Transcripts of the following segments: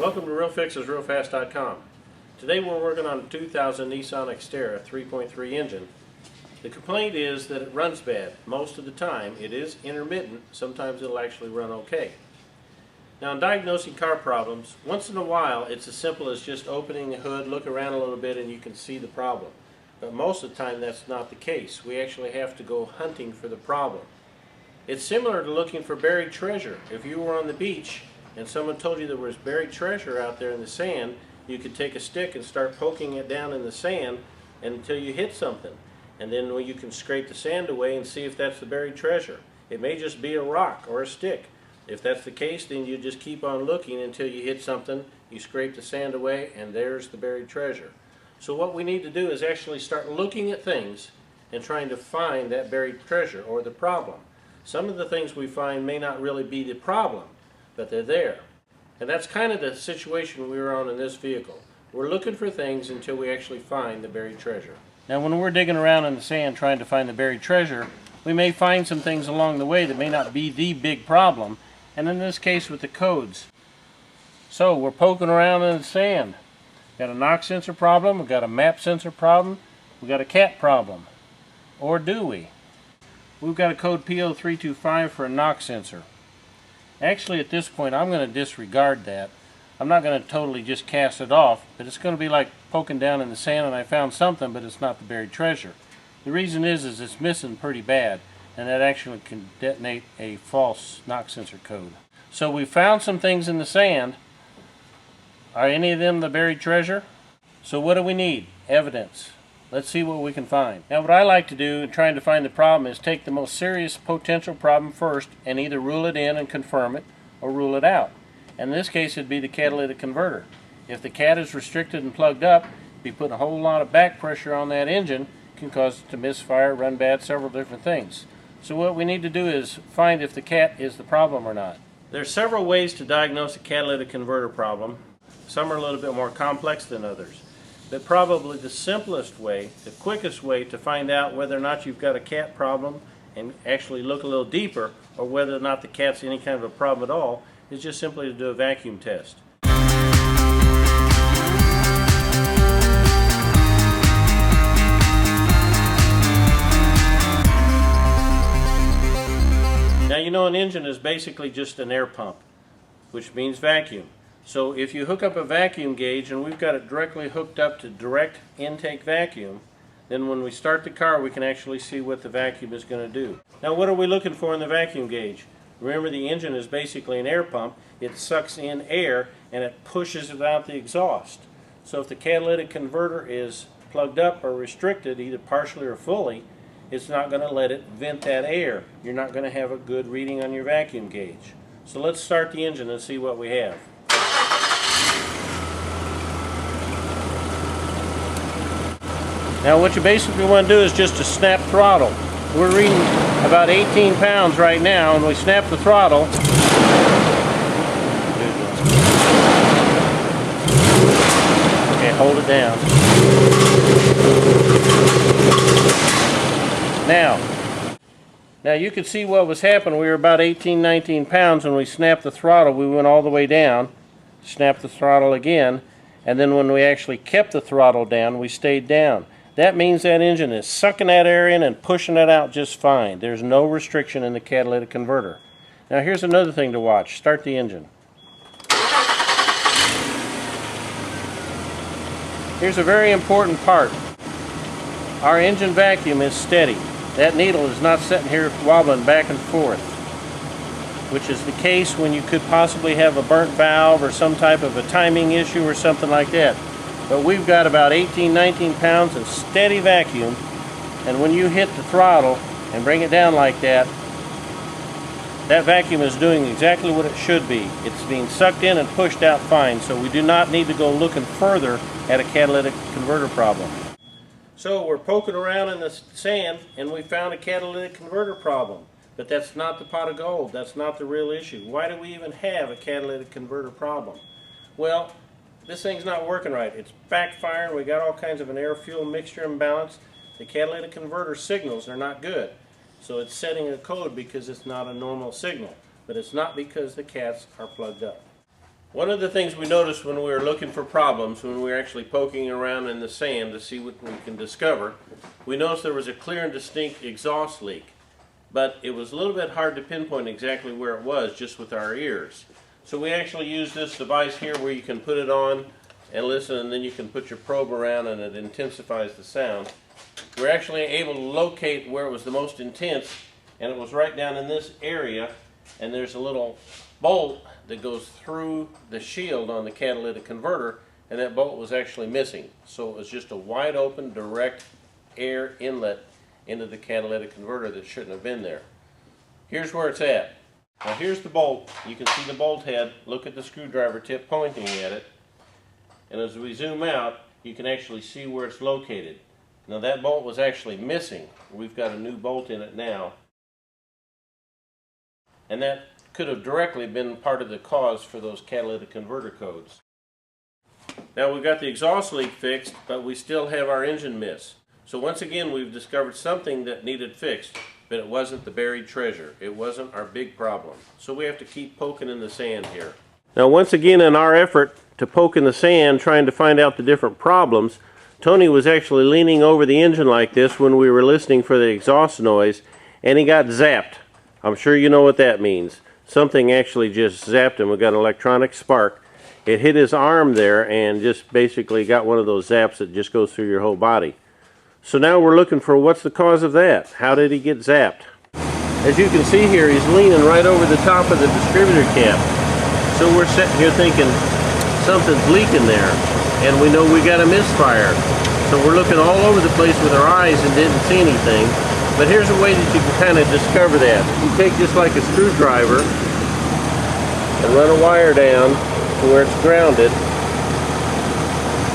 Welcome to RealFixesRealFast.com. Today we're working on a 2000 Nissan Xterra 3.3 engine. The complaint is that it runs bad. Most of the time it is intermittent. Sometimes it'll actually run okay. Now, in diagnosing car problems, once in a while it's as simple as just opening the hood, look around a little bit, and you can see the problem. But most of the time that's not the case. We actually have to go hunting for the problem. It's similar to looking for buried treasure. If you were on the beach and someone told you there was buried treasure out there in the sand, you could take a stick and start poking it down in the sand until you hit something. And then you can scrape the sand away and see if that's the buried treasure. It may just be a rock or a stick. If that's the case, then you just keep on looking until you hit something, you scrape the sand away, and there's the buried treasure. So what we need to do is actually start looking at things and trying to find that buried treasure or the problem. Some of the things we find may not really be the problem, but they're there. And that's kind of the situation we were on in this vehicle. We're looking for things until we actually find the buried treasure. Now, when we're digging around in the sand trying to find the buried treasure, we may find some things along the way that may not be the big problem, and in this case with the codes. So we're poking around in the sand. Got a knock sensor problem, we've got a map sensor problem, we've got a cat problem. Or do we? We've got a code P0325 for a knock sensor. Actually, at this point I'm going to disregard that. I'm not going to totally just cast it off, but it's going to be like poking down in the sand and I found something, but it's not the buried treasure. The reason is it's missing pretty bad, and that actually can detonate a false knock sensor code. So we found some things in the sand. Are any of them the buried treasure? So what do we need? Evidence. Let's see what we can find. Now, what I like to do in trying to find the problem is take the most serious potential problem first and either rule it in and confirm it or rule it out. In this case, it'd be the catalytic converter. If the cat is restricted and plugged up, be putting a whole lot of back pressure on that engine, can cause it to misfire, run bad, several different things. So what we need to do is find if the cat is the problem or not. There are several ways to diagnose a catalytic converter problem. Some are a little bit more complex than others. But probably the simplest way, the quickest way to find out whether or not you've got a cat problem and actually look a little deeper, or whether or not the cat's any kind of a problem at all, is just simply to do a vacuum test. Now, you know, an engine is basically just an air pump, which means vacuum. So if you hook up a vacuum gauge, and we've got it directly hooked up to direct intake vacuum, then when we start the car we can actually see what the vacuum is going to do. Now, what are we looking for in the vacuum gauge? Remember, the engine is basically an air pump. It sucks in air and it pushes it out the exhaust. So if the catalytic converter is plugged up or restricted, either partially or fully, it's not going to let it vent that air. You're not going to have a good reading on your vacuum gauge. So let's start the engine and see what we have. Now, what you basically want to do is just to snap throttle. We're reading about 18 pounds right now, and we snap the throttle. Okay, hold it down. Now you can see what was happening. We were about 18, 19 pounds when we snapped the throttle. We went all the way down, snapped the throttle again, and then when we actually kept the throttle down, we stayed down. That means that engine is sucking that air in and pushing it out just fine. There's no restriction in the catalytic converter. Now, here's another thing to watch. Start the engine. Here's a very important part. Our engine vacuum is steady. That needle is not sitting here wobbling back and forth, which is the case when you could possibly have a burnt valve or some type of a timing issue or something like that. But we've got about 18, 19 pounds of steady vacuum, and when you hit the throttle and bring it down like that, that vacuum is doing exactly what it should be. It's being sucked in and pushed out fine, so we do not need to go looking further at a catalytic converter problem. So we're poking around in the sand and we found a catalytic converter problem, but that's not the pot of gold. That's not the real issue. Why do we even have a catalytic converter problem? Well, this thing's not working right. It's backfiring. We got all kinds of an air-fuel mixture imbalance. The catalytic converter signals are not good. So it's setting a code because it's not a normal signal. But it's not because the cats are plugged up. One of the things we noticed when we were looking for problems, when we were actually poking around in the sand to see what we can discover, we noticed there was a clear and distinct exhaust leak. But it was a little bit hard to pinpoint exactly where it was just with our ears. So we actually used this device here where you can put it on and listen, and then you can put your probe around and it intensifies the sound. We're actually able to locate where it was the most intense, and it was right down in this area, and there's a little bolt that goes through the shield on the catalytic converter, and that bolt was actually missing. So it was just a wide open direct air inlet into the catalytic converter that shouldn't have been there. Here's where it's at. Now here's the bolt. You can see the bolt head. Look at the screwdriver tip pointing at it. And as we zoom out, you can actually see where it's located. Now that bolt was actually missing. We've got a new bolt in it now. And that could have directly been part of the cause for those catalytic converter codes. Now we've got the exhaust leak fixed, but we still have our engine miss. So once again, we've discovered something that needed fixed, but it wasn't the buried treasure. It wasn't our big problem. So we have to keep poking in the sand here. Now once again, in our effort to poke in the sand, trying to find out the different problems, Tony was actually leaning over the engine like this when we were listening for the exhaust noise, and he got zapped. I'm sure you know what that means. Something actually just zapped him. We got an electronic spark. It hit his arm there and just basically got one of those zaps that just goes through your whole body. So now we're looking for what's the cause of that. How did he get zapped? As you can see here, he's leaning right over the top of the distributor cap. So we're sitting here thinking something's leaking there, and we know we got a misfire. So we're looking all over the place with our eyes and didn't see anything. But here's a way that you can kind of discover that. You take just like a screwdriver and run a wire down to where it's grounded.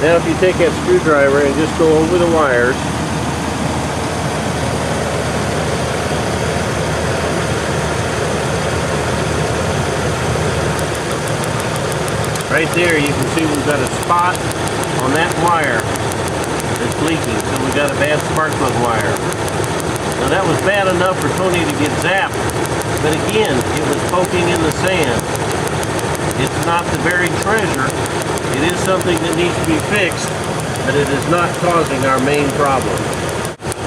Now if you take that screwdriver and just go over the wires, right there you can see we've got a spot on that wire that's leaking. So we've got a bad spark plug wire. Now that was bad enough for Tony to get zapped, but again, it was poking in the sand. It's not the buried treasure. It is something that needs to be fixed, but it is not causing our main problem.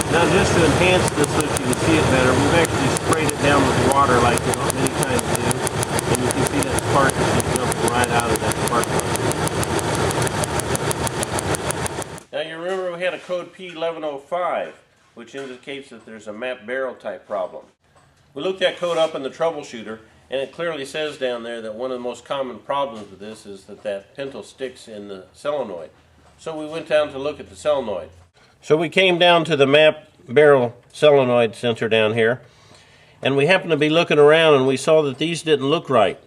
Now just to enhance this so you can see it better, we've actually sprayed it down with water like many times do, and you can see that spark is just jumping right out of that spark plug. Now you remember we had a code P1105. Which indicates that there's a map barrel type problem. We looked that code up in the troubleshooter, and it clearly says down there that one of the most common problems with this is that pintle sticks in the solenoid. So we went down to look at the solenoid. So we came down to the map barrel solenoid sensor down here, and we happened to be looking around and we saw that these didn't look right.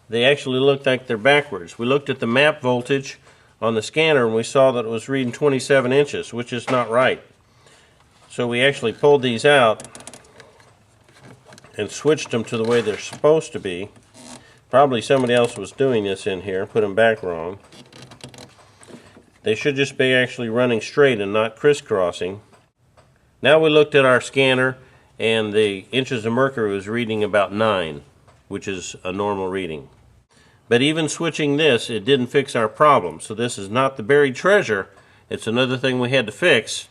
They actually looked like they're backwards. We looked at the map voltage on the scanner and we saw that it was reading 27 inches, which is not right. So we actually pulled these out and switched them to the way they're supposed to be. Probably somebody else was doing this in here, put them back wrong. They should just be actually running straight and not crisscrossing. Now we looked at our scanner and the inches of mercury was reading about 9, which is a normal reading. But even switching this, it didn't fix our problem. So this is not the buried treasure. It's another thing we had to fix.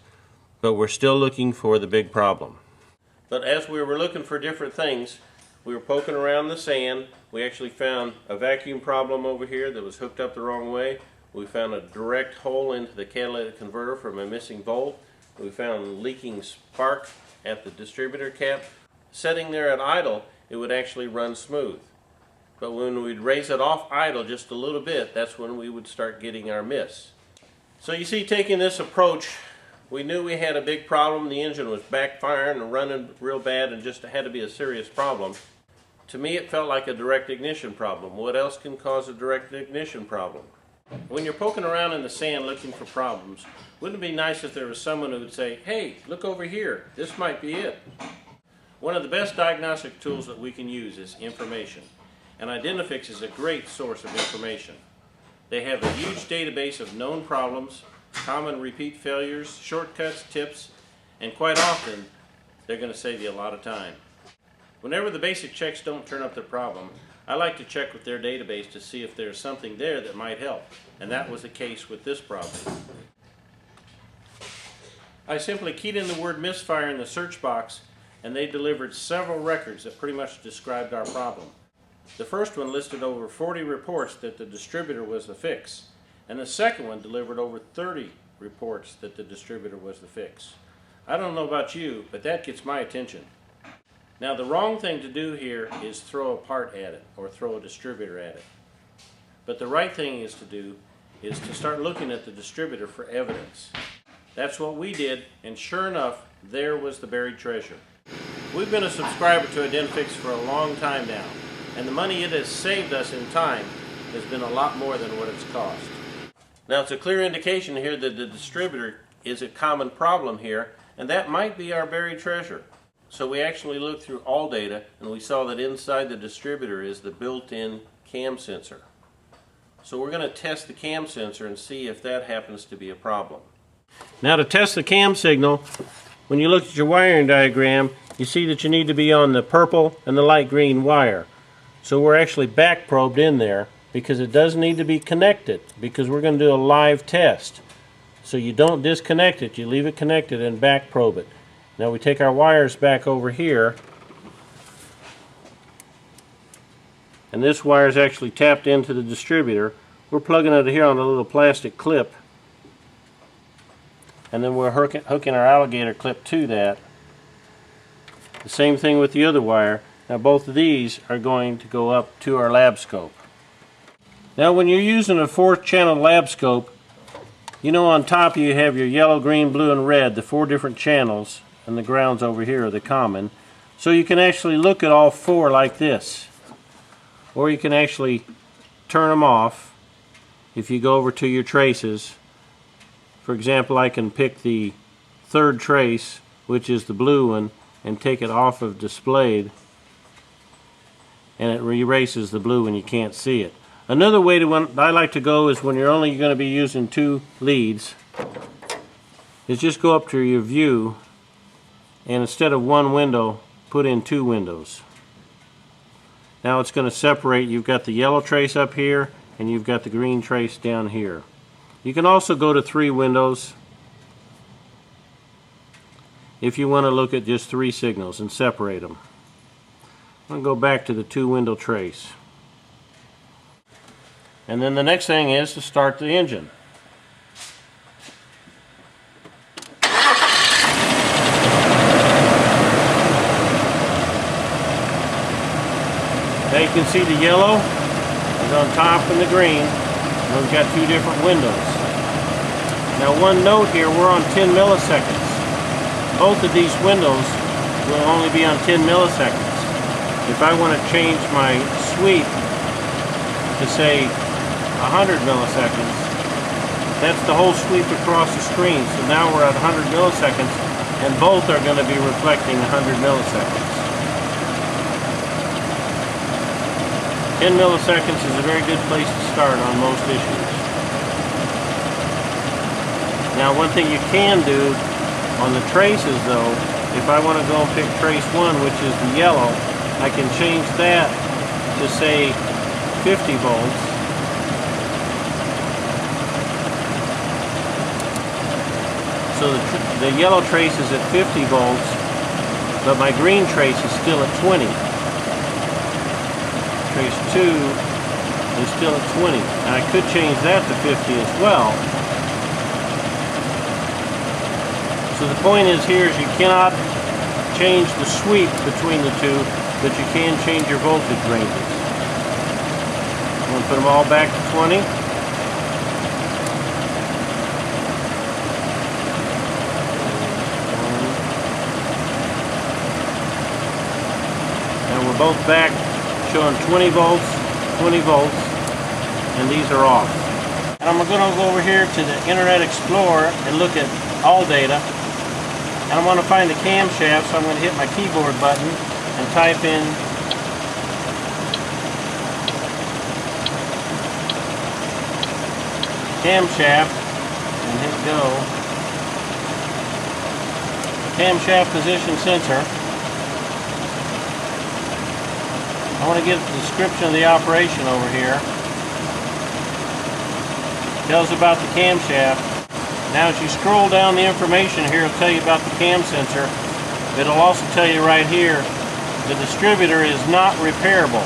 But we're still looking for the big problem. But as we were looking for different things, we were poking around the sand. We actually found a vacuum problem over here that was hooked up the wrong way. We found a direct hole into the catalytic converter from a missing bolt. We found leaking spark at the distributor cap. Setting there at idle, it would actually run smooth. But when we'd raise it off idle just a little bit, that's when we would start getting our miss. So you see, taking this approach, we knew we had a big problem. The engine was backfiring and running real bad and just had to be a serious problem. To me, it felt like a direct ignition problem. What else can cause a direct ignition problem? When you're poking around in the sand looking for problems, wouldn't it be nice if there was someone who would say, hey, look over here, this might be it. One of the best diagnostic tools that we can use is information. And Identifix is a great source of information. They have a huge database of known problems, common repeat failures, shortcuts, tips, and quite often they're going to save you a lot of time. Whenever the basic checks don't turn up the problem, I like to check with their database to see if there's something there that might help, and that was the case with this problem. I simply keyed in the word misfire in the search box, and they delivered several records that pretty much described our problem. The first one listed over 40 reports that the distributor was the fix, and the second one delivered over 30 reports that the distributor was the fix. I don't know about you, but that gets my attention. Now, the wrong thing to do here is throw a part at it or throw a distributor at it. But the right thing is to start looking at the distributor for evidence. That's what we did, and sure enough, there was the buried treasure. We've been a subscriber to Identifix for a long time now, and the money it has saved us in time has been a lot more than what it's cost. Now, it's a clear indication here that the distributor is a common problem here, and that might be our buried treasure. So we actually looked through all data, and we saw that inside the distributor is the built-in cam sensor. So we're going to test the cam sensor and see if that happens to be a problem. Now, to test the cam signal, when you look at your wiring diagram, you see that you need to be on the purple and the light green wire. So we're actually back probed in there because it does need to be connected, because we're going to do a live test. So you don't disconnect it, you leave it connected and back probe it. Now we take our wires back over here, and this wire is actually tapped into the distributor. We're plugging it here on a little plastic clip, and then we're hooking our alligator clip to that. The same thing with the other wire. Now both of these are going to go up to our lab scope. Now when you're using a 4-channel lab scope, you know on top you have your yellow, green, blue, and red, the 4 different channels, and the grounds over here are the common. So you can actually look at all 4 like this. Or you can actually turn them off if you go over to your traces. For example, I can pick the 3rd trace, which is the blue one, and take it off of displayed, and it erases the blue when you can't see it. Another way I like to go is when you're only going to be using 2 leads, is just go up to your view, and instead of 1 window, put in 2 windows. Now it's going to separate. You've got the yellow trace up here, and you've got the green trace down here. You can also go to 3 windows if you want to look at just 3 signals and separate them. I'm going to go back to the 2 window trace. And then the next thing is to start the engine. Now you can see the yellow is on top and the green, and we've got 2 different windows. Now one note here, we're on 10 milliseconds. Both of these windows will only be on 10 milliseconds. If I want to change my sweep to say 100 milliseconds, that's the whole sweep across the screen. So now we're at 100 milliseconds, and both are going to be reflecting 100 milliseconds. 10 milliseconds is a very good place to start on most issues. Now one thing you can do on the traces though, if I want to go and pick trace 1, which is the yellow, I can change that to say 50 volts. So the yellow trace is at 50 volts, but my green trace is still at 20. Trace 2 is still at 20. And I could change that to 50 as well. So the point is here is you cannot change the sweep between the 2, but you can change your voltage ranges. I'm going to put them all back to 20. And we're both back showing 20 volts, and these are off. And I'm going to go over here to the Internet Explorer and look at all data. And I want to find the camshaft, so I'm going to hit my keyboard button and type in camshaft and hit go. Camshaft position sensor. I want to get the description of the operation over here. Tells about the camshaft. Now as you scroll down the information here, it'll tell you about the cam sensor. It'll also tell you right here, the distributor is not repairable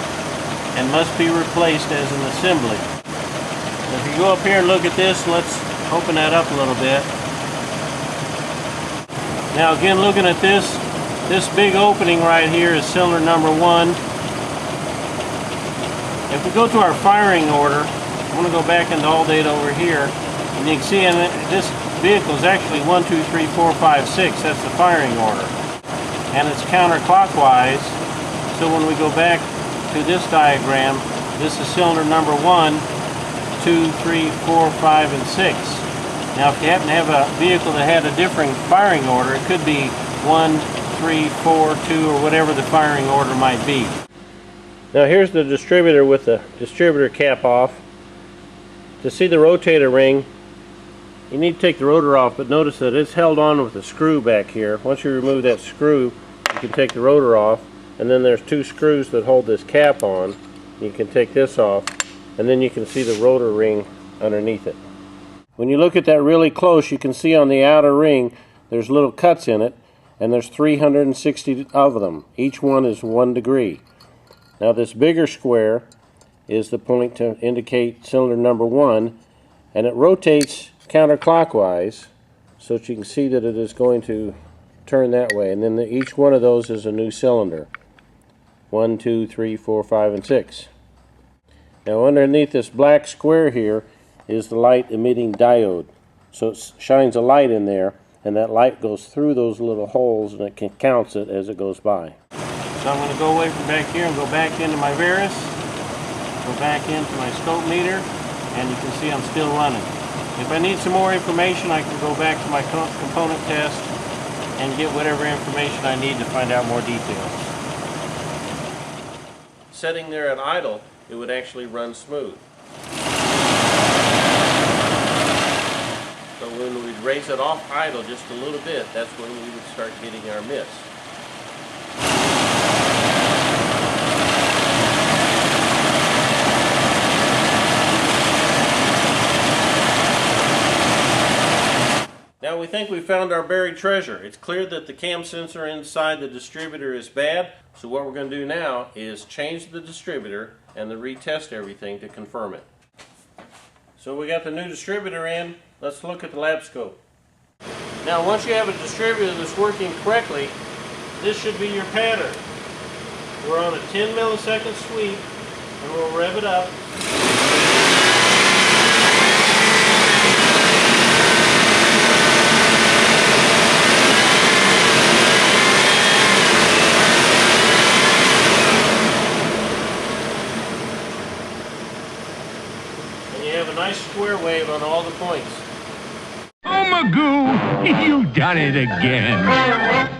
and must be replaced as an assembly. If you go up here and look at this, let's open that up a little bit. Now again, looking at this big opening right here is cylinder number 1. If we go to our firing order, I'm going to go back into all data over here, and you can see in this vehicle is actually 1, 2, 3, 4, 5, 6. That's the firing order. And it's counterclockwise, so when we go back to this diagram, this is cylinder number 1, 2, 3, 4, 5, and 6. Now if you happen to have a vehicle that had a different firing order, it could be 1, 3, 4, 2, or whatever the firing order might be. Now here's the distributor with the distributor cap off. To see the rotator ring, you need to take the rotor off, but notice that it's held on with a screw back here. Once you remove that screw, you can take the rotor off, and then there's 2 screws that hold this cap on. You can take this off, and then you can see the rotor ring underneath it. When you look at that really close, you can see on the outer ring there's little cuts in it, and there's 360 of them. Each one is 1 degree. Now this bigger square is the point to indicate cylinder number 1, and it rotates counterclockwise so that you can see that it is going to turn that way, and then each one of those is a new cylinder. 1, 2, 3, 4, 5, and 6. Now underneath this black square here is the light emitting diode. So it shines a light in there, and that light goes through those little holes, and it counts it as it goes by. So I'm going to go away from back here and go back into my Verus, go back into my scope meter, and you can see I'm still running. If I need some more information, I can go back to my component test and get whatever information I need to find out more details. Setting there at idle, it would actually run smooth. So when we'd raise it off idle just a little bit, that's when we would start getting our miss. Now we think we found our buried treasure. It's clear that the cam sensor inside the distributor is bad, so what we're going to do now is change the distributor and then retest everything to confirm it. So we got the new distributor in. Let's look at the lab scope. Now once you have a distributor that's working correctly, this should be your pattern. We're on a 10 millisecond sweep, and we'll rev it up. Nice square wave on all the points. Oh, Magoo, you've done it again.